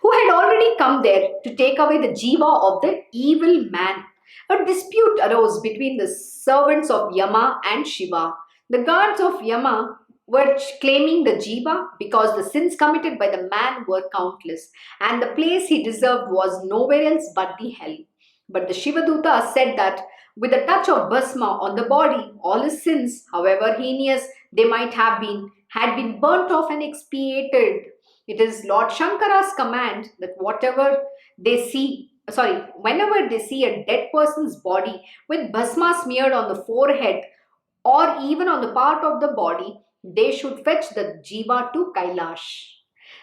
who had already come there to take away the jiva of the evil man. A dispute arose between the servants of Yama and Shiva. The guards of Yama were claiming the jiva because the sins committed by the man were countless and the place he deserved was nowhere else but the hell. But the Shivaduta said that with a touch of bhasma on the body, all his sins, however heinous they might have been, had been burnt off and expiated. It is Lord Shankara's command that whenever they see a dead person's body with bhasma smeared on the forehead or even on the part of the body, they should fetch the jiva to Kailash.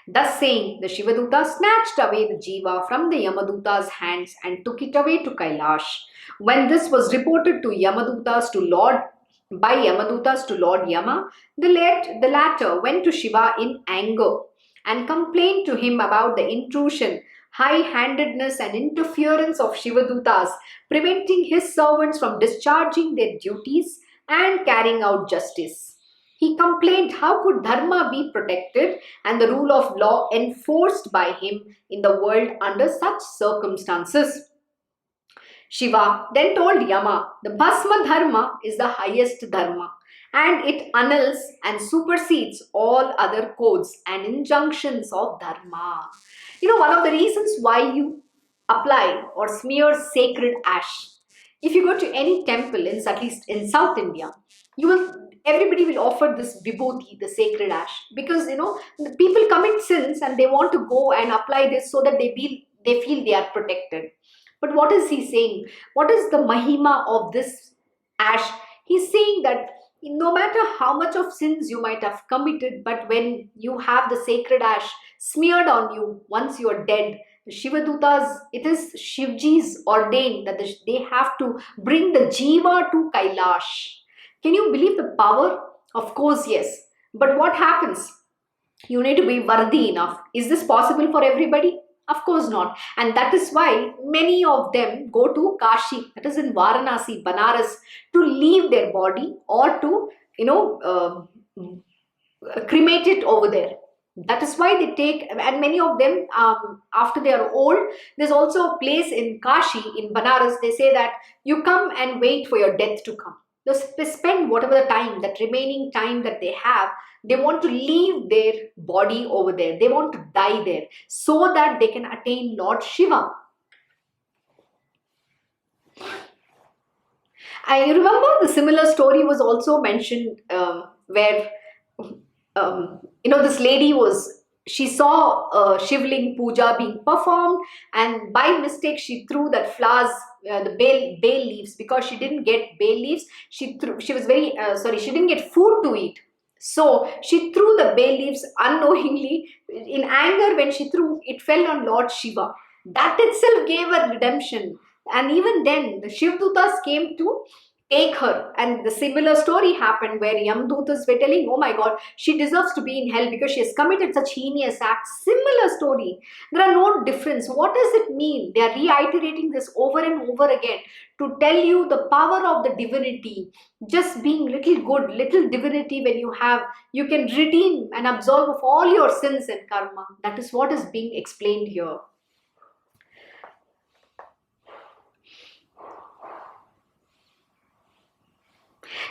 Thus saying, the Shivaduta snatched away the jiva from the Yamaduta's hands and took it away to Kailash. When this was reported to Yamadutas to Lord Yama, the latter went to Shiva in anger and complained to him about the intrusion, high-handedness and interference of Shivadutas, preventing his servants from discharging their duties and carrying out justice. He complained how could Dharma be protected and the rule of law enforced by him in the world under such circumstances. Shiva then told Yama, the Bhasma Dharma is the highest Dharma and it annuls and supersedes all other codes and injunctions of Dharma. One of the reasons why you apply or smear sacred ash, if you go to any temple, at least in South India, everybody will offer this Vibhuti, the sacred ash, because the people commit sins and they want to go and apply this so that they feel they are protected. But what is he saying? What is the mahima of this ash? He's saying that no matter how much of sins you might have committed, but when you have the sacred ash smeared on you once you are dead, the Shivadutas, it is Shivji's ordained that they have to bring the jiva to Kailash. Can you believe the power? Of course, yes. But what happens? You need to be worthy enough. Is this possible for everybody? Of course not. And that is why many of them go to Kashi, that is in Varanasi, Banaras, to leave their body or to, cremate it over there. That is why they take, and many of them, after they are old, there's also a place in Kashi, in Banaras, they say that you come and wait for your death to come. They spend whatever the time, that remaining time that they have, they want to leave their body over there. They want to die there so that they can attain Lord Shiva. I remember the similar story was also mentioned where this lady was she saw Shivling puja being performed, and by mistake she threw that flowers, the bay leaves, because she didn't get bay leaves. She was very sorry, she didn't get food to eat. So she threw the bay leaves unknowingly. In anger, when she threw, it fell on Lord Shiva. That itself gave her redemption. And even then, the Shivdutas came to take her. And the similar story happened where Yamdutas were telling, oh my God, she deserves to be in hell because she has committed such heinous acts. Similar story. There are no difference. What does it mean? They are reiterating this over and over again to tell you the power of the divinity. Just being little good, little divinity when you have, you can redeem and absolve of all your sins and karma. That is what is being explained here.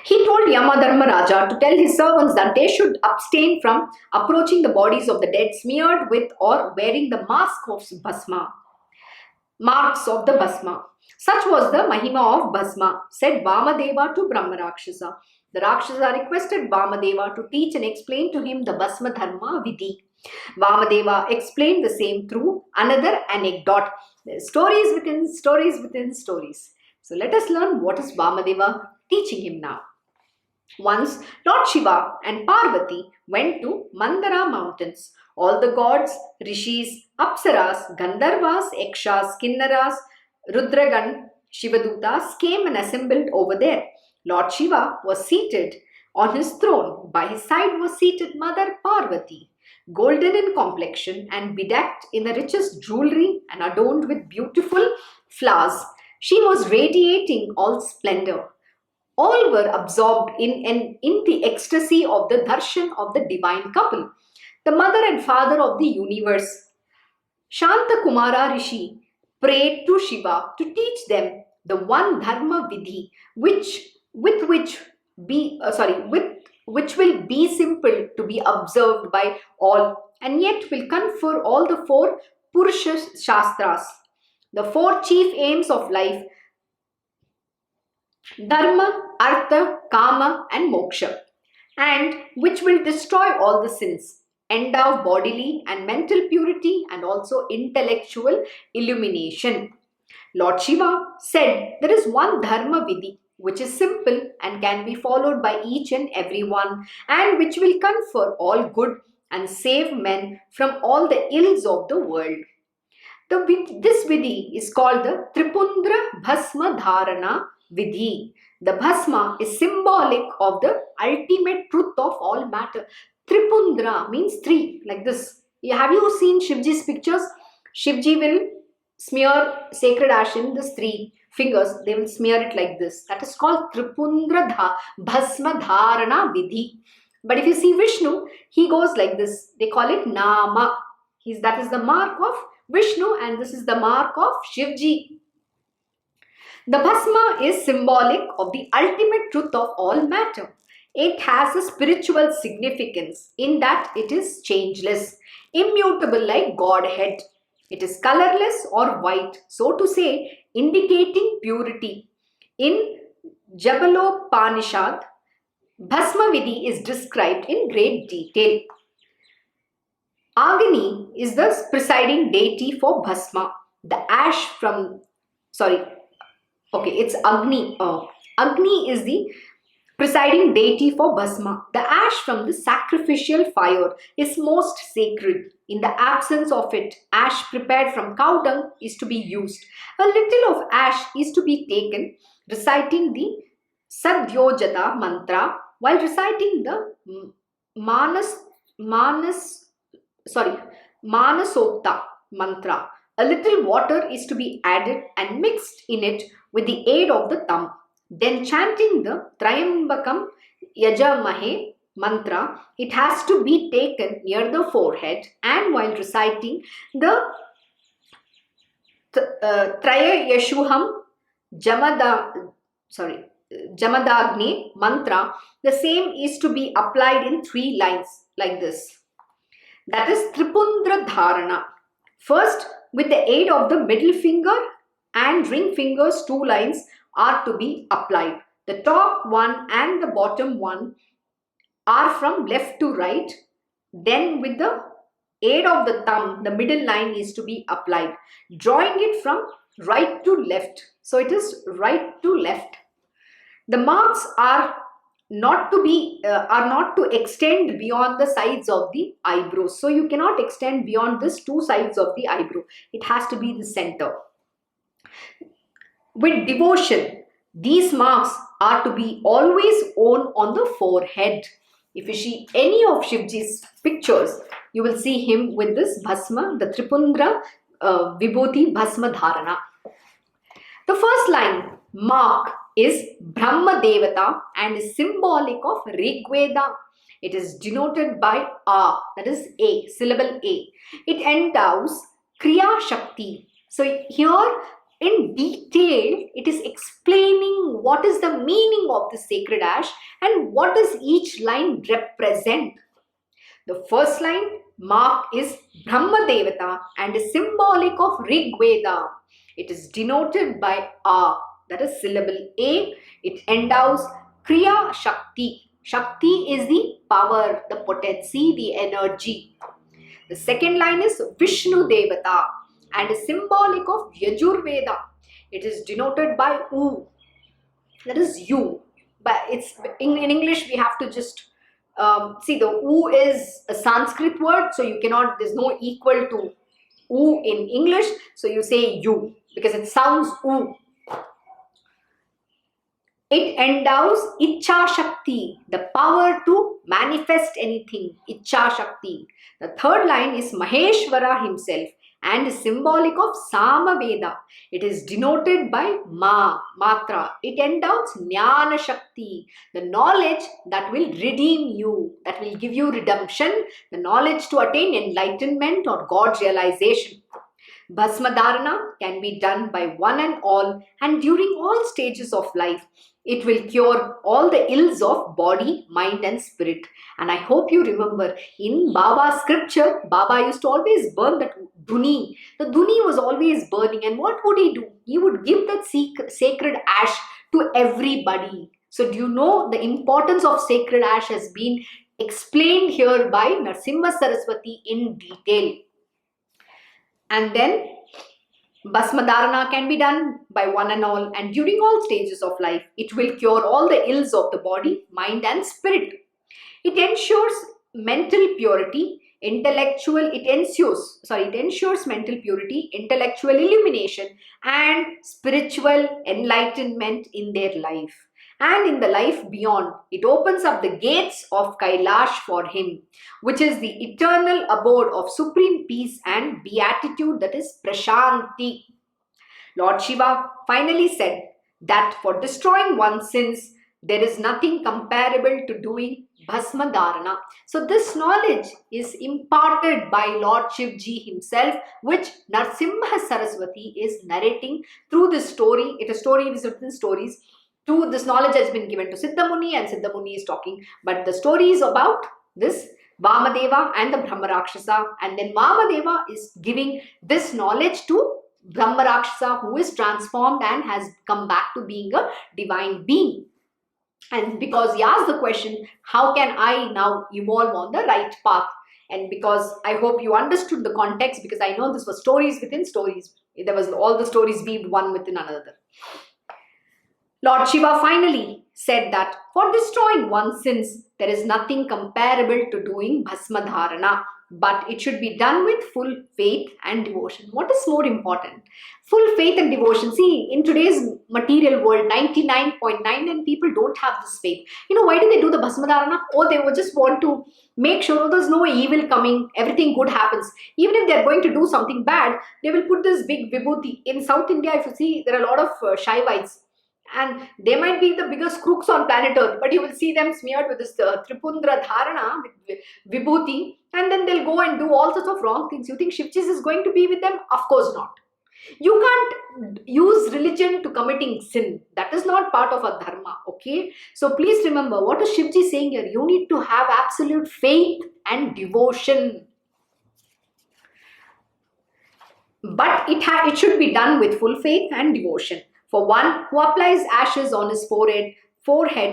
He told Yamadharmaraja to tell his servants that they should abstain from approaching the bodies of the dead smeared with or wearing the mask of bhasma. Marks of the bhasma. Such was the Mahima of bhasma, said Vamadeva to Brahma Rakshasa. The Rakshasa requested Vamadeva to teach and explain to him the bhasma dharma vidhi. Vamadeva explained the same through another anecdote. Stories within stories within stories. So let us learn what is Vamadeva teaching him now. Once Lord Shiva and Parvati went to Mandara mountains. All the gods, rishis, apsaras, gandharvas, yakshas, kinnaras, rudragan, shivadutas came and assembled over there. Lord Shiva was seated on his throne. By his side was seated Mother Parvati, golden in complexion and bedecked in the richest jewelry and adorned with beautiful flowers. She was radiating all splendor. All were absorbed in the ecstasy of the darshan of the divine couple, the mother and father of the universe. Shanta Kumara Rishi prayed to Shiva to teach them the one dharma vidhi, which will be simple to be observed by all, and yet will confer all the four Purusha Shastras, the four chief aims of life: Dharma, Artha, Kama and Moksha, and which will destroy all the sins, endow bodily and mental purity and also intellectual illumination. Lord Shiva said there is one Dharma Vidhi which is simple and can be followed by each and every one, and which will confer all good and save men from all the ills of the world. This Vidhi is called the Tripundra Bhasma Dharana Vidhi. The Bhasma is symbolic of the ultimate truth of all matter. Tripundra means three, like this. Have you seen Shivji's pictures? Shivji will smear sacred ash in these three fingers. They will smear it like this. That is called Tripundra Bhasma Dharana Vidhi. But if you see Vishnu, he goes like this. They call it Nama. That is the mark of Vishnu, and this is the mark of Shivji. The Bhasma is symbolic of the ultimate truth of all matter. It has a spiritual significance in that it is changeless, immutable like Godhead. It is colorless or white, so to say, indicating purity. In Jabalopanishad, Bhasma Vidhi is described in great detail. Agni is the presiding deity for Bhasma. The ash from, it's Agni. Agni is the presiding deity for Bhasma. The ash from the sacrificial fire is most sacred. In the absence of it, ash prepared from cow dung is to be used. A little of ash is to be taken, reciting the Sadhyojata mantra while reciting the Manasokta mantra. A little water is to be added and mixed in it with the aid of the thumb. Then chanting the Trayambakam Yajamahe mantra, it has to be taken near the forehead, and while reciting the Trayayashuham Jamadagni mantra, the same is to be applied in 3 lines like this. That is Tripundra Dharana. First, with the aid of the middle finger and ring fingers, 2 lines are to be applied. The top one and the bottom one are from left to right. Then with the aid of the thumb, the middle line is to be applied, drawing it from right to left. So it is right to left. The marks are not to extend beyond the sides of the eyebrows. So you cannot extend beyond this two sides of the eyebrow. It has to be the center. With devotion, these marks are to be always worn on the forehead. If you see any of Shivji's pictures, you will see him with this bhasma, the Tripundra Vibhuti bhasma dharana. The first line, mark, is Brahma Devata and is symbolic of Rigveda. It is denoted by A, that is A, syllable A. It endows Kriya Shakti. So here in detail, it is explaining what is the meaning of the sacred ash and what does each line represent. The first line, mark, is Brahma Devata and is symbolic of Rigveda. It is denoted by A, that is syllable A. It endows Kriya Shakti. Shakti is the power, the potency, the energy. The second line is Vishnu Devata and is symbolic of Yajurveda. It is denoted by U, that is you. But it's in English we have to just see, the U is a Sanskrit word, so you cannot, there's no equal to U in English, so you say you because it sounds U. It endows Ichha Shakti, the power to manifest anything, Ichha Shakti. The third line is Maheshwara himself and is symbolic of Samaveda. It is denoted by Ma, Matra. It endows Jnana Shakti, the knowledge that will redeem you, that will give you redemption, the knowledge to attain enlightenment or God realization. Bhasma Dharana can be done by one and all and during all stages of life. It will cure all the ills of body, mind and spirit. And I hope you remember in Baba's scripture, Baba used to always burn that dhuni. The dhuni was always burning, and what would he do? He would give that sacred ash to everybody. So do you know the importance of sacred ash has been explained here by Narasimha Saraswati in detail. And then Bhasma Dharana can be done by one and all and during all stages of life. It will cure all the ills of the body, mind and spirit. It ensures mental purity, it ensures mental purity, intellectual illumination and spiritual enlightenment in their life. And in the life beyond, it opens up the gates of Kailash for him, which is the eternal abode of supreme peace and beatitude, that is Prashanti. Lord Shiva finally said that for destroying one's sins, there is nothing comparable to doing Bhasma Dharana. So this knowledge is imparted by Lord Shivji himself, which Narasimha Saraswati is narrating through this story. It is story is written stories. This knowledge has been given to Siddha Muni and Siddha Muni is talking. But the story is about this Vamadeva and the Brahma Rakshasa. And then Vamadeva is giving this knowledge to Brahma Rakshasa, who is transformed and has come back to being a divine being. And because he asked the question, how can I now evolve on the right path? And because I hope you understood the context, because I know this was stories within stories. There was all the stories weaved one within another. Lord Shiva finally said that for destroying one's sins, there is nothing comparable to doing Bhasma Dharana, but it should be done with full faith and devotion. What is more important? Full faith and devotion. See, in today's material world, 99.99 people don't have this faith. You know, why do they do the Bhasma Dharana? Oh, they would just want to make sure there's no evil coming, everything good happens. Even if they're going to do something bad, they will put this big Vibhuti. In South India, if you see, there are a lot of Shaivites. And they might be the biggest crooks on planet Earth, but you will see them smeared with this Tripundra Dharana, with Vibhuti, and then they'll go and do all sorts of wrong things. You think Shivji is going to be with them? Of course not. You can't use religion to committing sin. That is not part of a dharma, okay? So please remember, what is Shivji saying here? You need to have absolute faith and devotion. But it should be done with full faith and devotion. For one who applies ashes on his forehead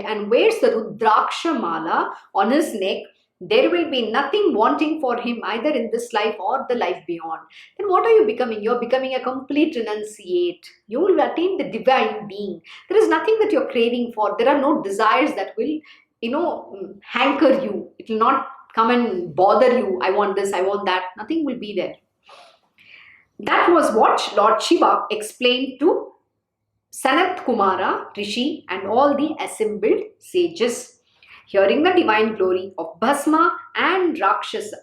and wears the Rudraksha Mala on his neck, there will be nothing wanting for him either in this life or the life beyond, then what are you becoming? You're becoming a complete renunciate. You will attain the divine being. There is nothing that you're craving for. There are no desires that will, hanker you. It will not come and bother you. I want this, I want that. Nothing will be there. That was what Lord Shiva explained to Sanat Kumara, Rishi, and all the assembled sages. Hearing the divine glory of Bhasma and Rakshasa,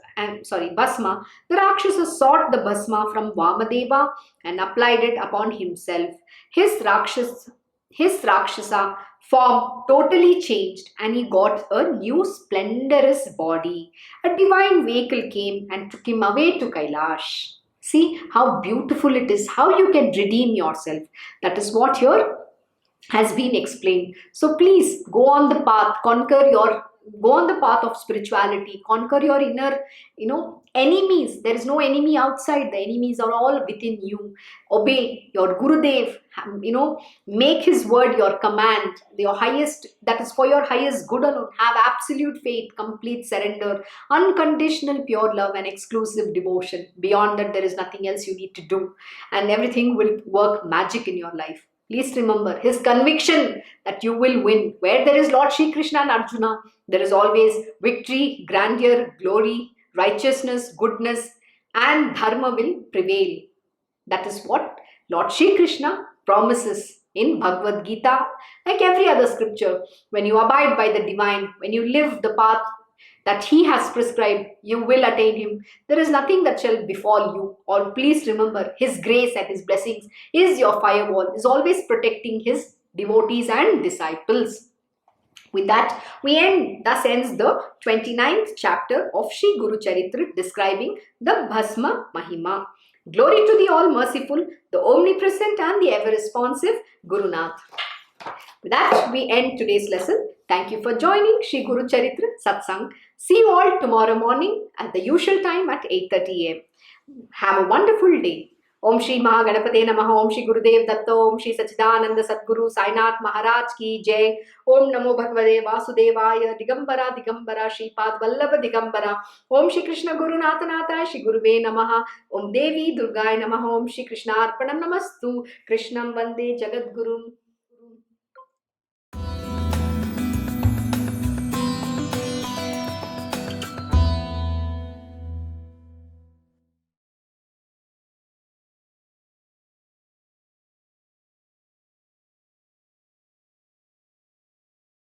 Bhasma, the Rakshasa sought the Bhasma from Vamadeva and applied it upon himself. His Rakshasa form totally changed and he got a new splendorous body. A divine vehicle came and took him away to Kailash. See how beautiful it is, how you can redeem yourself. That is what here has been explained. So please go on the path, go on the path of spirituality, conquer your inner, enemies. There is no enemy outside, the enemies are all within you. Obey your Gurudev, make his word your command, your highest, that is for your highest good alone. Have absolute faith, complete surrender, unconditional pure love and exclusive devotion. Beyond that, there is nothing else you need to do, and everything will work magic in your life. Please remember his conviction that you will win. Where there is Lord Shri Krishna and Arjuna, there is always victory, grandeur, glory, righteousness, goodness, and Dharma will prevail. That is what Lord Shri Krishna promises in Bhagavad Gita. Like every other scripture, when you abide by the divine, when you live the path that he has prescribed, you will attain him. There is nothing that shall befall you. Or please remember, his grace and his blessings is your firewall, is always protecting his devotees and disciples. With that, thus ends the 29th chapter of Sri Guru Charitra, describing the Bhasma Mahima. Glory to the all-merciful, the omnipresent and the ever-responsive Gurunath. With that, we end today's lesson. Thank you for joining Sri Guru Charitra Satsang. See you all tomorrow morning at the usual time at 8:30 am. Have a wonderful day. Om Shri Maha Namaha, Om Shri Gurudev Datta, Om Shri Sachidananda Sadguru Sainath Maharaj Ki Jai. Om Namo Bhagavate Vasudevaya, Digambara Digambara, Shripad Vallabha Digambara. Om Shri Krishna Guru Nathanata, Shri Guruve Namaha. Om Devi Durgaya Namaha, Om Shri Krishna Arpanam Namastu, Krishnam Vande Jagadgurum.